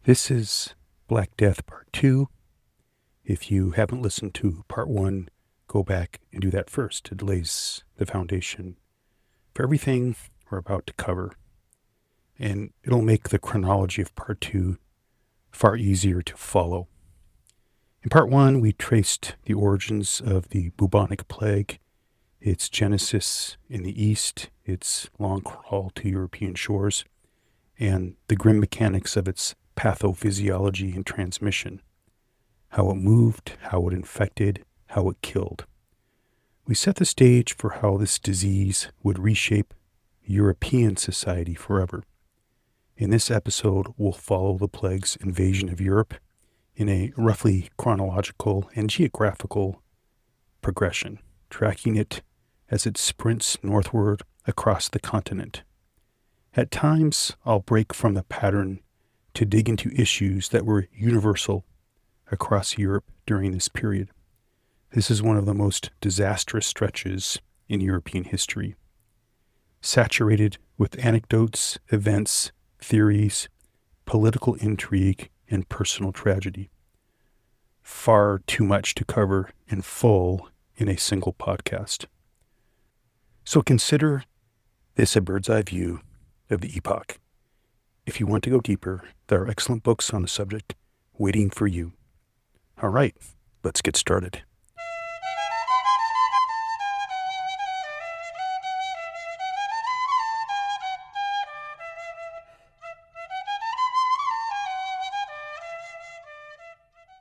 This is Black Death Part 2. If you haven't listened to Part 1, go back and do that first. It lays the foundation for everything we're about to cover. And it'll make the chronology of Part 2 far easier to follow. In Part 1, we traced the origins of the bubonic plague, its genesis in the East, its long crawl to European shores, and the grim mechanics of its pathophysiology and transmission, how it moved, how it infected, how it killed. We set the stage for how this disease would reshape European society forever. In this episode, we'll follow the plague's invasion of Europe in a roughly chronological and geographical progression, tracking it as it sprints northward across the continent. At times, I'll break from the pattern to dig into issues that were universal across Europe during this period. This is one of the most disastrous stretches in European history, saturated with anecdotes, events, theories, political intrigue, and personal tragedy. Far too much to cover in full in a single podcast. So consider this a bird's eye view of the epoch. If you want to go deeper, there are excellent books on the subject waiting for you. All right, let's get started.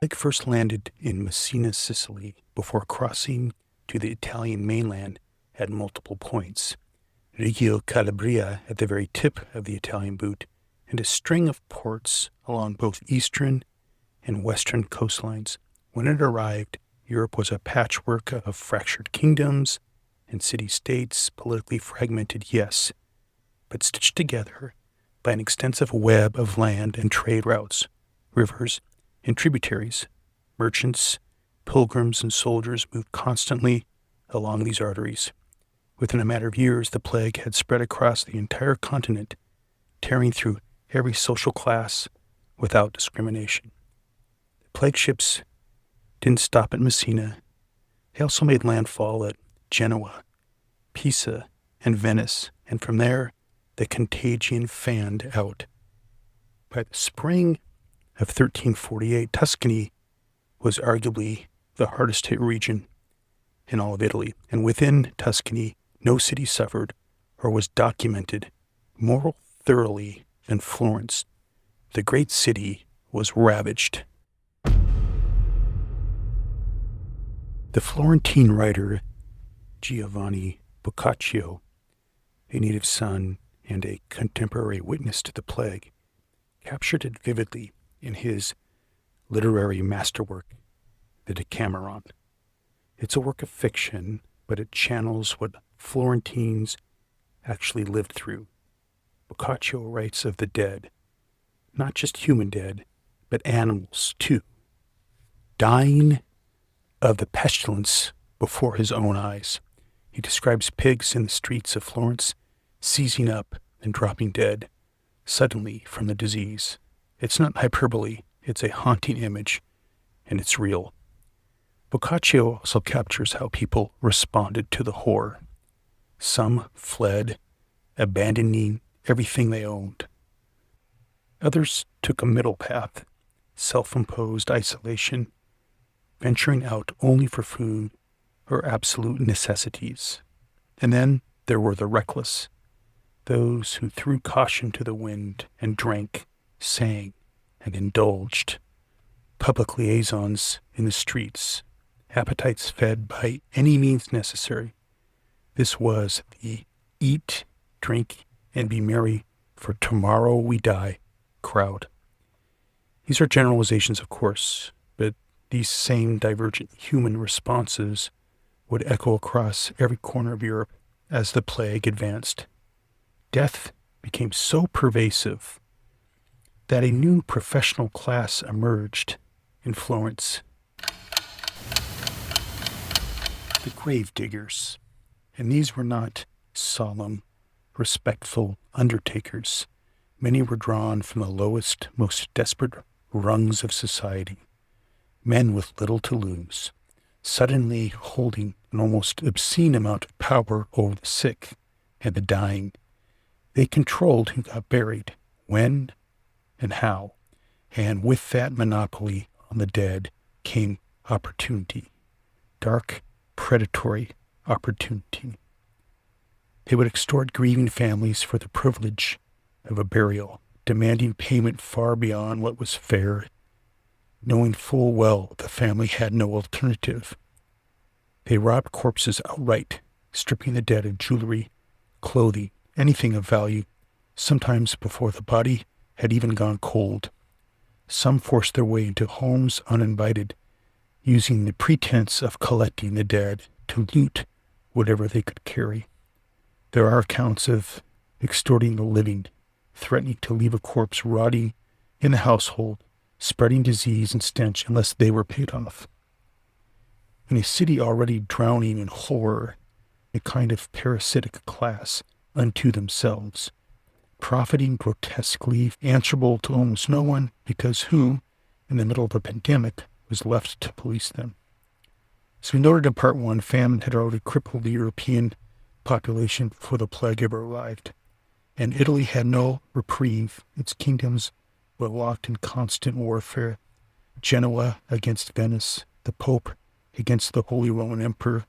The plague first landed in Messina, Sicily, before crossing to the Italian mainland at multiple points. Reggio Calabria at the very tip of the Italian boot, and a string of ports along both eastern and western coastlines. When it arrived, Europe was a patchwork of fractured kingdoms and city-states, politically fragmented, yes, but stitched together by an extensive web of land and trade routes, rivers, and tributaries. Merchants, pilgrims, and soldiers moved constantly along these arteries. Within a matter of years, the plague had spread across the entire continent, tearing through every social class without discrimination. The plague ships didn't stop at Messina. They also made landfall at Genoa, Pisa, and Venice, and from there, the contagion fanned out. By the spring of 1348, Tuscany was arguably the hardest hit region in all of Italy, and within Tuscany, no city suffered or was documented more thoroughly than Florence. The great city was ravaged. The Florentine writer Giovanni Boccaccio, a native son and a contemporary witness to the plague, captured it vividly in his literary masterwork, the Decameron. It's a work of fiction, but it channels what Florentines actually lived through. Boccaccio writes of the dead, not just human dead, but animals too, dying of the pestilence before his own eyes. He describes pigs in the streets of Florence seizing up and dropping dead suddenly from the disease. It's not hyperbole, it's a haunting image, and it's real. Boccaccio also captures how people responded to the horror. Some fled, abandoning everything they owned. Others took a middle path, self-imposed isolation, venturing out only for food or absolute necessities. And then there were the reckless, those who threw caution to the wind and drank, sang, and indulged. Public liaisons in the streets, appetites fed by any means necessary. This was the eat, drink, and be merry, for tomorrow we die crowd. These are generalizations, of course, but these same divergent human responses would echo across every corner of Europe as the plague advanced. Death became so pervasive that a new professional class emerged in Florence. The grave diggers. And these were not solemn, respectful undertakers, Many were drawn from the lowest, most desperate rungs of society, men with little to lose, suddenly holding an almost obscene amount of power over the sick and the dying. They controlled who got buried, when, and how, and with that monopoly on the dead came opportunity, dark, predatory opportunity. They would extort grieving families for the privilege of a burial, demanding payment far beyond what was fair, knowing full well the family had no alternative. They robbed corpses outright, stripping the dead of jewelry, clothing, anything of value, sometimes before the body had even gone cold. Some forced their way into homes uninvited, using the pretense of collecting the dead to loot whatever they could carry. There are accounts of extorting the living, threatening to leave a corpse rotting in the household, spreading disease and stench unless they were paid off. In a city already drowning in horror, a kind of parasitic class unto themselves, profiting grotesquely, answerable to almost no one, because who, in the middle of a pandemic, was left to police them? As we noted in Part 1, famine had already crippled the European population before the plague ever arrived, and Italy had no reprieve. Its kingdoms were locked in constant warfare. Genoa against Venice, the Pope against the Holy Roman Emperor,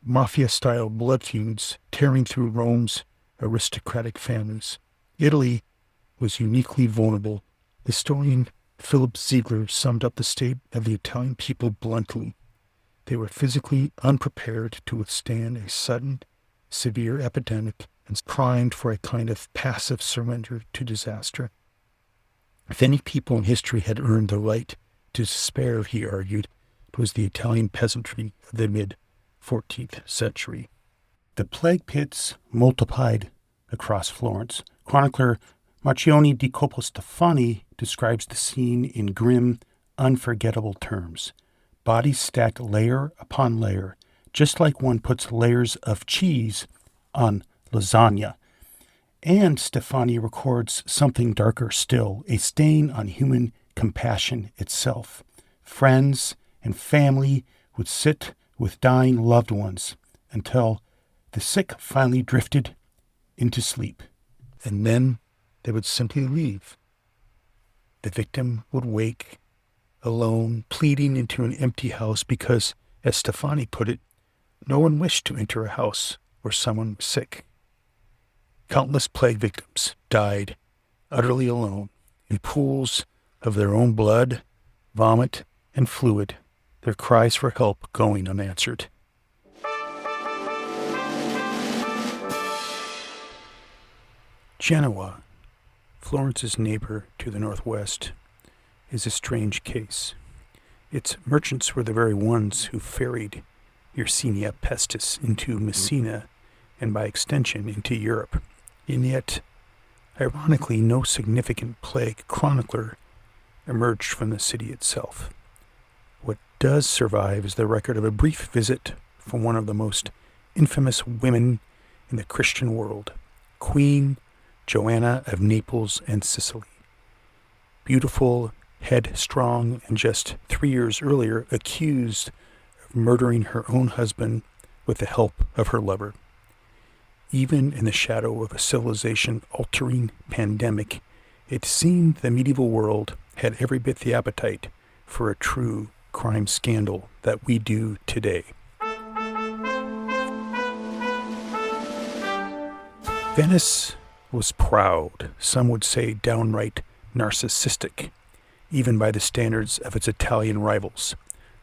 mafia-style blood feuds tearing through Rome's aristocratic families. Italy was uniquely vulnerable. Historian Philip Ziegler summed up the state of the Italian people bluntly. They were physically unprepared to withstand a sudden, severe epidemic and primed for a kind of passive surrender to disaster. If any people in history had earned the right to despair, he argued, it was the Italian peasantry of the mid-14th century. The plague pits multiplied across Florence. Chronicler Marcione di Stefani describes the scene in grim, unforgettable terms. Bodies stacked layer upon layer, just like one puts layers of cheese on lasagna. And Stefani records something darker still, a stain on human compassion itself. Friends and family would sit with dying loved ones until the sick finally drifted into sleep, and then they would simply leave. The victim would wake, alone, pleading into an empty house because, as Stefani put it, no one wished to enter a house where someone was sick. Countless plague victims died utterly alone in pools of their own blood, vomit, and fluid, their cries for help going unanswered. Genoa, Florence's neighbor to the northwest, is a strange case. Its merchants were the very ones who ferried Yersinia pestis into Messina and by extension into Europe. And yet, ironically, no significant plague chronicler emerged from the city itself. What does survive is the record of a brief visit from one of the most infamous women in the Christian world, Queen Joanna of Naples and Sicily. Beautiful, headstrong, and just 3 years earlier accused of murdering her own husband with the help of her lover. Even in the shadow of a civilization-altering pandemic, it seemed the medieval world had every bit the appetite for a true crime scandal that we do today. Venice was proud, some would say downright narcissistic, even by the standards of its Italian rivals.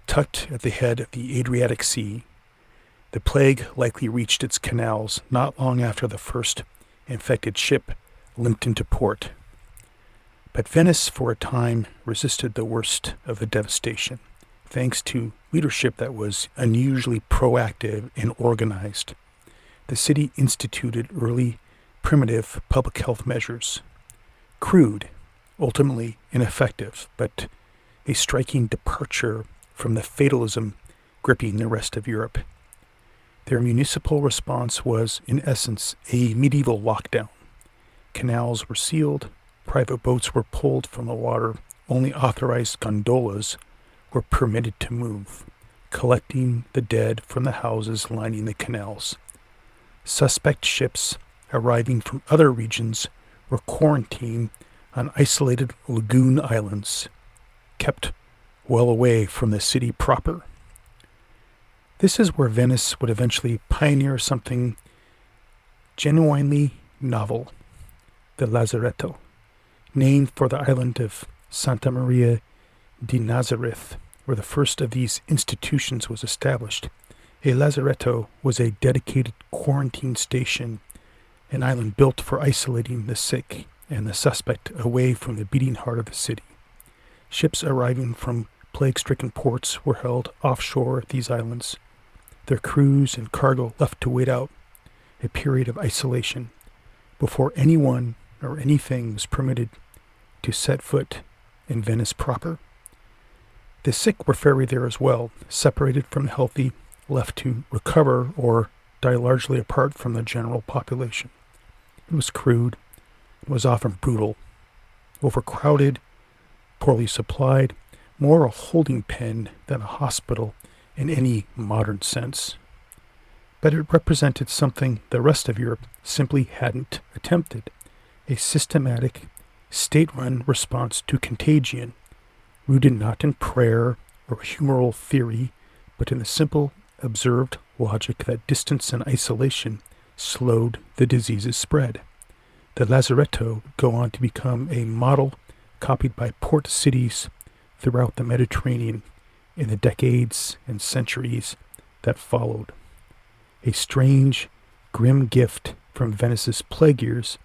Tucked at the head of the Adriatic Sea, the plague likely reached its canals not long after the first infected ship limped into port. But Venice, for a time, resisted the worst of the devastation, thanks to leadership that was unusually proactive and organized. The city instituted early primitive public health measures. Crude, ultimately ineffective, but a striking departure from the fatalism gripping the rest of Europe. Their municipal response was, in essence, a medieval lockdown. canals were sealed, private boats were pulled from the water, only authorized gondolas were permitted to move, collecting the dead from the houses lining the canals. Suspect ships arriving from other regions were quarantined on isolated lagoon islands, kept well away from the city proper. This is where Venice would eventually pioneer something genuinely novel, the Lazaretto, named for the island of Santa Maria di Nazareth, where the first of these institutions was established. A lazaretto was a dedicated quarantine station, an island built for isolating the sick and the suspect away from the beating heart of the city. Ships arriving from plague-stricken ports were held offshore at these islands, their crews and cargo left to wait out a period of isolation before anyone or anything was permitted to set foot in Venice proper. The sick were ferried there as well, separated from the healthy, left to recover or die largely apart from the general population. It was crude, it was often brutal, overcrowded, poorly supplied, more a holding pen than a hospital in any modern sense. But it represented something the rest of Europe simply hadn't attempted, a systematic, state-run response to contagion, rooted not in prayer or humoral theory, but in the simple, observed logic that distance and isolation slowed the disease's spread. The Lazaretto would go on to become a model copied by port cities throughout the Mediterranean in the decades and centuries that followed. A strange, grim gift from Venice's plague years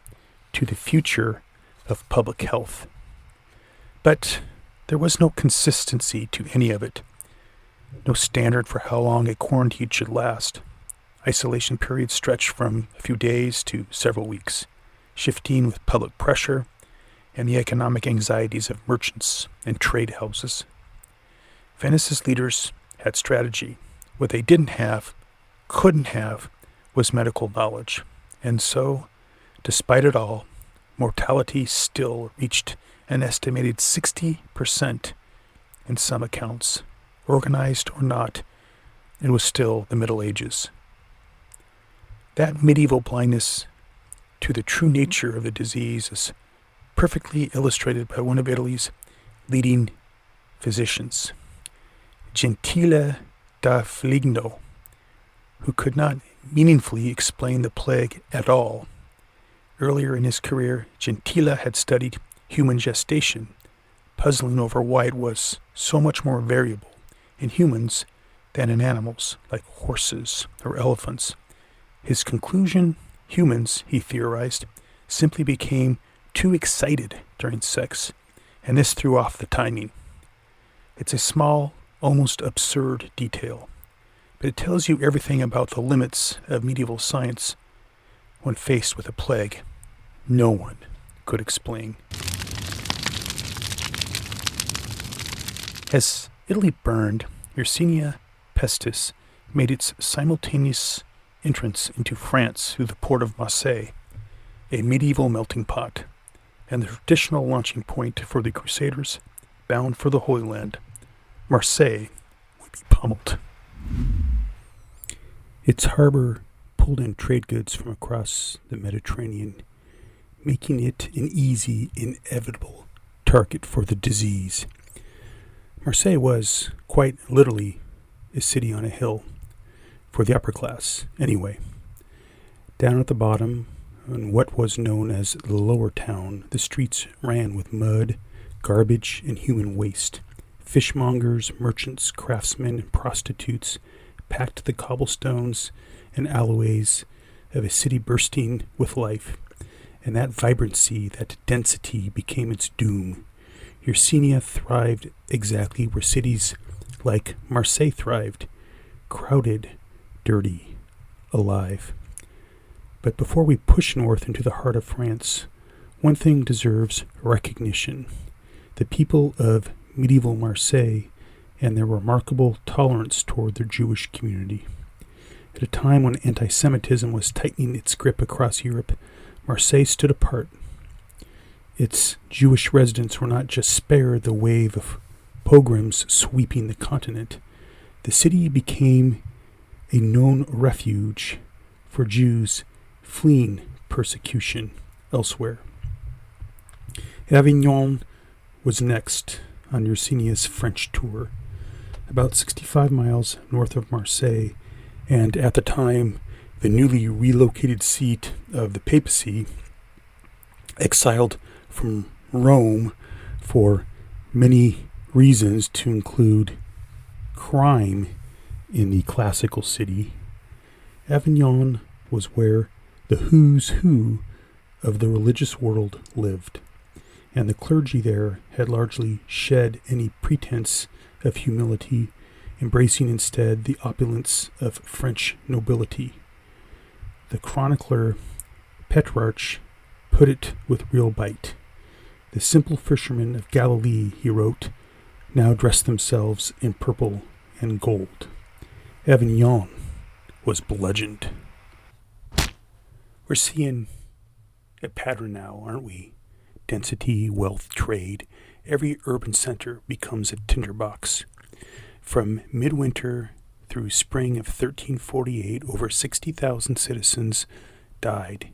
to the future of public health. But there was no consistency to any of it, no standard for how long a quarantine should last. Isolation periods stretched from a few days to several weeks, shifting with public pressure and the economic anxieties of merchants and trade houses. Venice's leaders had strategy. What they didn't have, couldn't have, was medical knowledge. And so, despite it all, mortality still reached an estimated 60% in some accounts. Organized or not, it was still the Middle Ages. That medieval blindness to the true nature of the disease is perfectly illustrated by one of Italy's leading physicians, Gentile da Fligno, who could not meaningfully explain the plague at all. Earlier in his career, Gentile had studied human gestation, puzzling over why it was so much more variable in humans than in animals like horses or elephants. His conclusion, humans, he theorized, simply became too excited during sex, and this threw off the timing. It's a small, almost absurd detail, but it tells you everything about the limits of medieval science when faced with a plague no one could explain. As Italy burned, Yersinia pestis made its simultaneous entrance into France through the port of Marseille, a medieval melting pot, and the traditional launching point for the Crusaders bound for the Holy Land. Marseille would be pummeled. Its harbor pulled in trade goods from across the Mediterranean, making it an easy, inevitable target for the disease. Marseille was, quite literally, a city on a hill, for the upper class, anyway. Down at the bottom, in what was known as the lower town, the streets ran with mud, garbage, and human waste. Fishmongers, merchants, craftsmen, and prostitutes packed the cobblestones and alleyways of a city bursting with life, and that vibrancy, that density became its doom. Yersinia thrived exactly where cities like Marseille thrived, crowded, dirty, alive. But before we push north into the heart of France, one thing deserves recognition. The people of medieval Marseille and their remarkable tolerance toward their Jewish community. At a time when anti-Semitism was tightening its grip across Europe, Marseille stood apart its Jewish residents were not just spared the wave of pogroms sweeping the continent. The city became a known refuge for Jews fleeing persecution elsewhere. Avignon was next on Yersinnia's French tour, about 65 miles north of Marseille, and at the time the newly relocated seat of the papacy, exiled from Rome for many reasons to include crime in the classical city. Avignon was where the who's who of the religious world lived, and the clergy there had largely shed any pretense of humility, embracing instead the opulence of French nobility. The chronicler Petrarch put it with real bite. The simple fishermen of Galilee, he wrote, now dressed themselves in purple and gold. Avignon was bludgeoned. We're seeing a pattern now, aren't we? Density, wealth, trade. Every urban center becomes a tinderbox. From midwinter through spring of 1348, over 60,000 citizens died.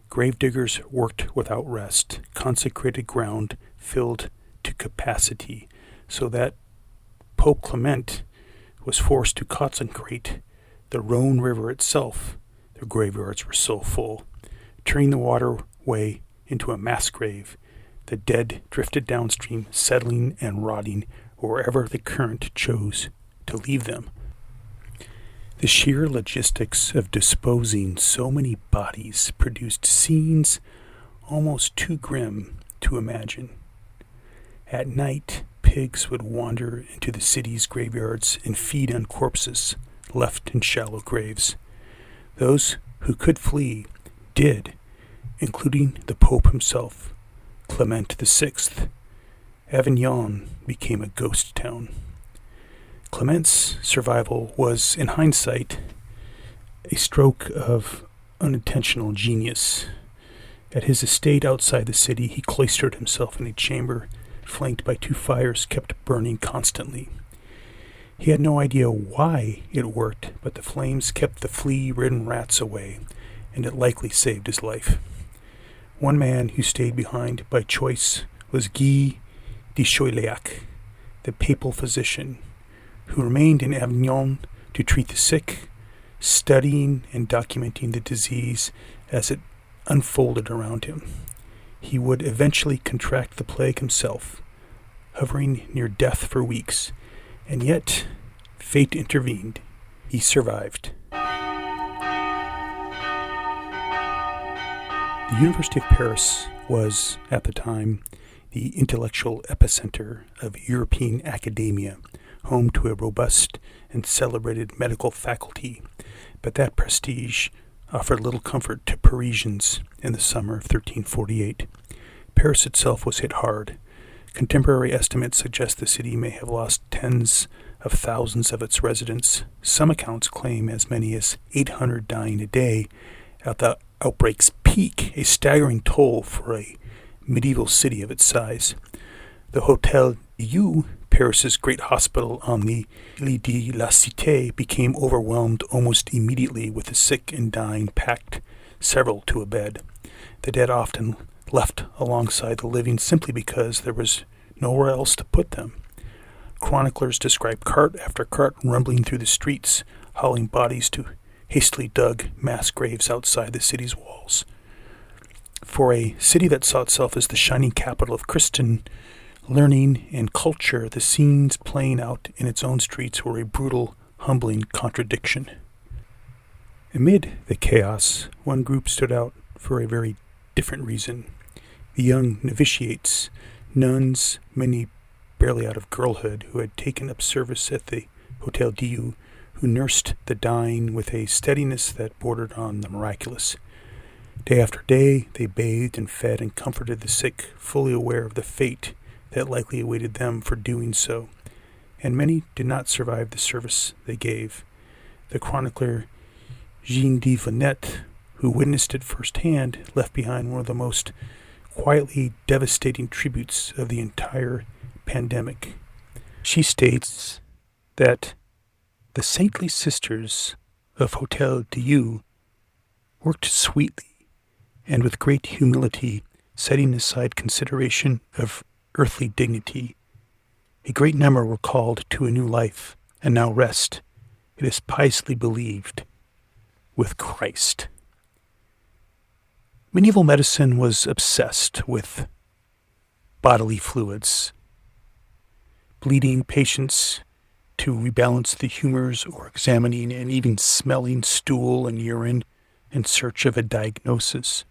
Gravediggers worked without rest. Consecrated ground filled to capacity, so that Pope Clement was forced to consecrate the Rhone River itself. The graveyards were so full, turning the waterway into a mass grave. The dead drifted downstream, settling and rotting wherever the current chose to leave them. The sheer logistics of disposing so many bodies produced scenes almost too grim to imagine. At night, pigs would wander into the city's graveyards and feed on corpses left in shallow graves. Those who could flee did, including the Pope himself, Clement VI. Avignon became a ghost town. Clement's survival was, in hindsight, a stroke of unintentional genius. At his estate outside the city, he cloistered himself in a chamber flanked by 2 fires kept burning constantly. He had no idea why it worked, but the flames kept the flea-ridden rats away, and it likely saved his life. One man who stayed behind by choice was Guy de Chauliac, the papal physician, who remained in Avignon to treat the sick, studying and documenting the disease as it unfolded around him. He would eventually contract the plague himself, hovering near death for weeks, and yet fate intervened. He survived. The University of Paris was, at the time, the intellectual epicenter of European academia, home to a robust and celebrated medical faculty, but that prestige offered little comfort to Parisians in the summer of 1348. Paris itself was hit hard. Contemporary estimates suggest the city may have lost tens of thousands of its residents. Some accounts claim as many as 800 dying a day at the outbreak's peak, a staggering toll for a medieval city of its size. The Hôtel Dieu, Paris's great hospital on the Ile de la Cité, became overwhelmed almost immediately, with the sick and dying packed several to a bed. The dead often left alongside the living simply because there was nowhere else to put them. Chroniclers describe cart after cart rumbling through the streets, hauling bodies to hastily dug mass graves outside the city's walls. For a city that saw itself as the shining capital of Christian learning and culture, the scenes playing out in its own streets were a brutal, humbling contradiction. Amid the chaos, one group stood out for a very different reason. The young novitiates, nuns, many barely out of girlhood, who had taken up service at the Hôtel Dieu, who nursed the dying with a steadiness that bordered on the miraculous. Day after day, they bathed and fed and comforted the sick, fully aware of the fate that likely awaited them for doing so, and many did not survive the service they gave. The chronicler Jean de Venette, who witnessed it firsthand, left behind one of the most quietly devastating tributes of the entire pandemic. She states that the saintly sisters of Hotel Dieu worked sweetly and with great humility, setting aside consideration of earthly dignity. A great number were called to a new life, and now rest, it is piously believed, with Christ. Medieval medicine was obsessed with bodily fluids, bleeding patients to rebalance the humors or examining and even smelling stool and urine in search of a diagnosis.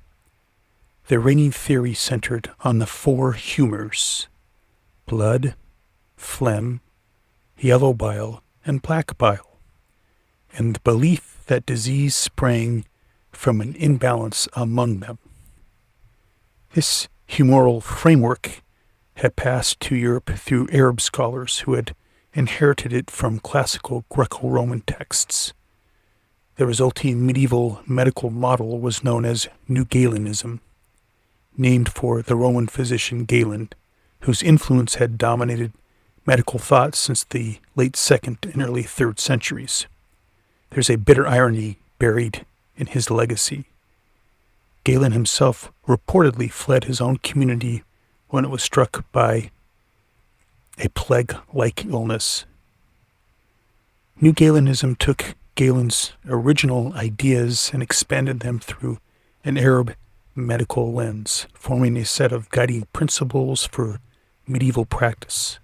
The reigning theory centered on the four humors: blood, phlegm, yellow bile, and black bile, and the belief that disease sprang from an imbalance among them. This humoral framework had passed to Europe through Arab scholars who had inherited it from classical Greco-Roman texts. The resulting medieval medical model was known as New Galenism, named for the Roman physician Galen, whose influence had dominated medical thought since the late 2nd and early 3rd centuries. There's a bitter irony buried in his legacy. Galen himself reportedly fled his own community when it was struck by a plague-like illness. New Galenism took Galen's original ideas and expanded them through an Arab medical lens, forming a set of guiding principles for medieval practice.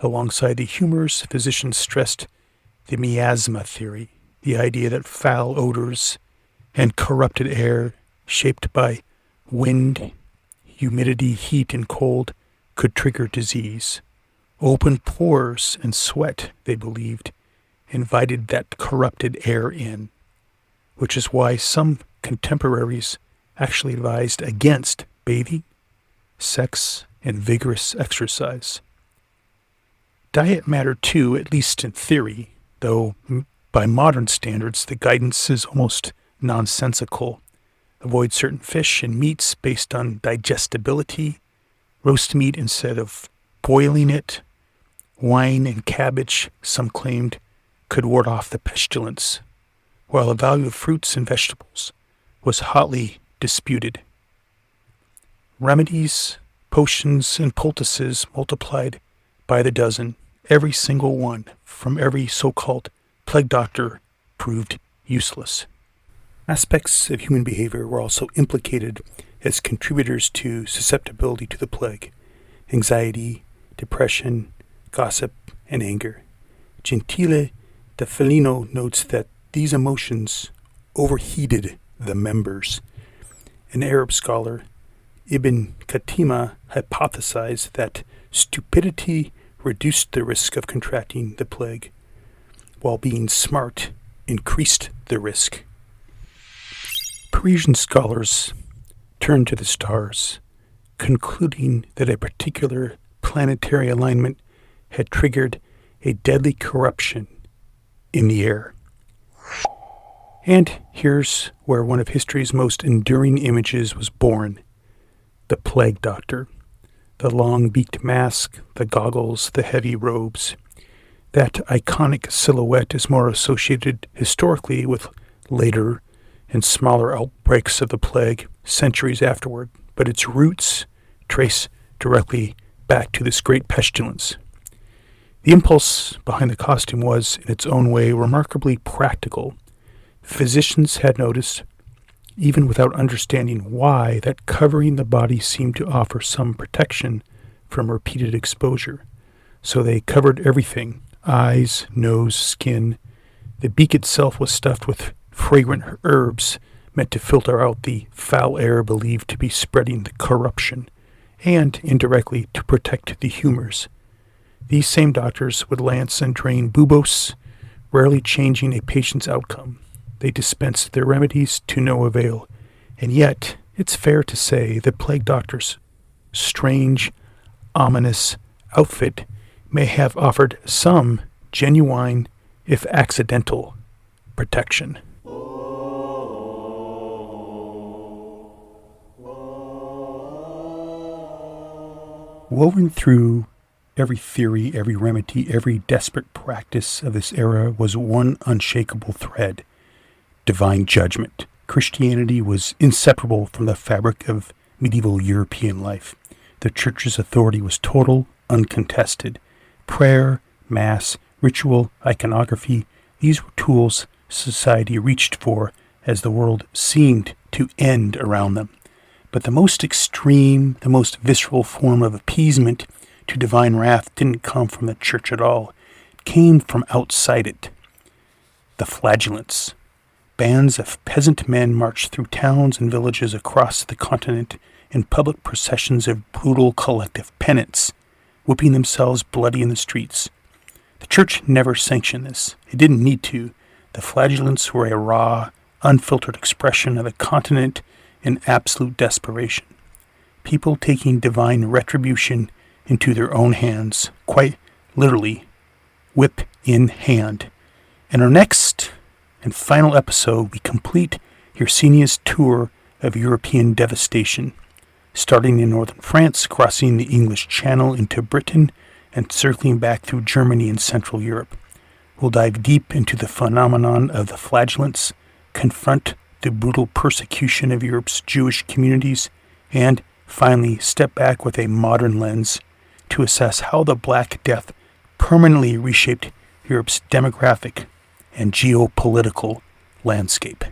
Alongside the humors, physicians stressed the miasma theory, the idea that foul odors and corrupted air shaped by wind, humidity, heat, and cold could trigger disease. Open pores and sweat, they believed, invited that corrupted air in, which is why some contemporaries actually advised against bathing, sex, and vigorous exercise. Diet mattered too, at least in theory, though by modern standards the guidance is almost nonsensical. Avoid certain fish and meats based on digestibility, roast meat instead of boiling it, wine and cabbage, some claimed, could ward off the pestilence, while the value of fruits and vegetables was hotly disputed. Remedies, potions, and poultices multiplied by the dozen, every single one from every so-called plague doctor proved useless. Aspects of human behavior were also implicated as contributors to susceptibility to the plague: anxiety, depression, gossip, and anger. Gentile da Felino notes that these emotions overheated the members. An Arab scholar, Ibn Khatima, hypothesized that stupidity reduced the risk of contracting the plague, while being smart increased the risk. Parisian scholars turned to the stars, concluding that a particular planetary alignment had triggered a deadly corruption in the air. And here's where one of history's most enduring images was born: the plague doctor. The long-beaked mask, the goggles, the heavy robes. That iconic silhouette is more associated historically with later and smaller outbreaks of the plague centuries afterward, but its roots trace directly back to this great pestilence. The impulse behind the costume was, in its own way, remarkably practical. Physicians had noticed, even without understanding why, that covering the body seemed to offer some protection from repeated exposure. So they covered everything: eyes, nose, skin. The beak itself was stuffed with fragrant herbs meant to filter out the foul air believed to be spreading the corruption, and indirectly to protect the humors. These same doctors would lance and drain buboes, rarely changing a patient's outcome. They dispensed their remedies to no avail, and yet it's fair to say the plague doctor's strange, ominous outfit may have offered some genuine, if accidental, protection. Woven through every theory, every remedy, every desperate practice of this era was one unshakable thread: divine judgment. Christianity was inseparable from the fabric of medieval European life. The Church's authority was total, uncontested. Prayer, mass, ritual, iconography, these were tools society reached for as the world seemed to end around them. But the most extreme, the most visceral form of appeasement to divine wrath didn't come from the Church at all. It came from outside it. The flagellants. Bands of peasant men marched through towns and villages across the continent in public processions of brutal collective penance, whipping themselves bloody in the streets. The Church never sanctioned this. It didn't need to. The flagellants were a raw, unfiltered expression of a continent in absolute desperation. People taking divine retribution into their own hands, quite literally, whip in hand. In our next and final episode, we complete Yersinia tour of European devastation, starting in northern France, crossing the English Channel into Britain, and circling back through Germany and Central Europe. We'll dive deep into the phenomenon of the flagellants, confront the brutal persecution of Europe's Jewish communities, and finally step back with a modern lens to assess how the Black Death permanently reshaped Europe's demographic and geopolitical landscape.